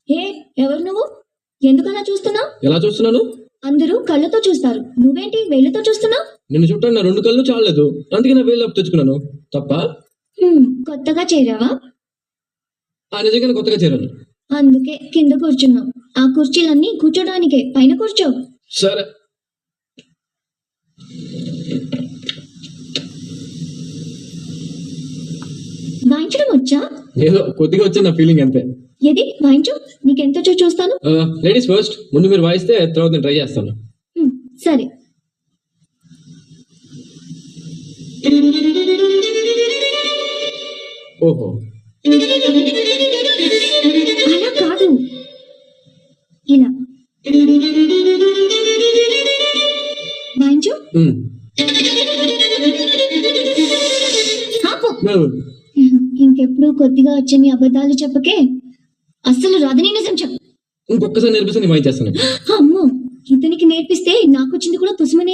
ఏ ఎవరు నువ్వు? ఎందుకలా చూస్తున్నావు? ఎలా చూస్తున్నాను? అందరూ కళ్ళతో చూస్తారు, నువ్వేంటి వేళ్ళతో చూస్తున్నావు? నిన్ను చుట్టాను, నా 2 కళ్ళు చాలలేదు, అందుకే నా వేలు తెచ్చుకున్నాను. తప్ప? కొత్తగా చేరావా? నిజంగానే కొత్తగా చేరాను. అందుకే కింద కూర్చున్నావు. ఆ కుర్చీలన్నీ కూర్చోడానికే, పైన కూర్చో. సరే. వాయించడం వచ్చా? ఏదో కొద్దిగా వచ్చింది, నా ఫీలింగ్ అంతే. ఏది వాయించు, నీకెంతొచ్చో చూస్తాను. లేడీస్ ఫస్ట్, ముందు మీరు వాయిస్తే తర్వాత నేను ట్రై చేస్తాను. సరే. ఓహో, అలా కాదు, ఇలా వాయించు. ఆపు. ఇంకెప్పుడు కొద్దిగా వచ్చని అబద్ధాలు చెప్పకే. అస్సలు రాదని నిజం చెప్పు. ఇంకొకసారి నేర్పిస్తే నేను వాయించేస్తాను. అమ్మో, ఇతనికి నేర్పిస్తే నాకొచ్చింది కూడా తుసుమని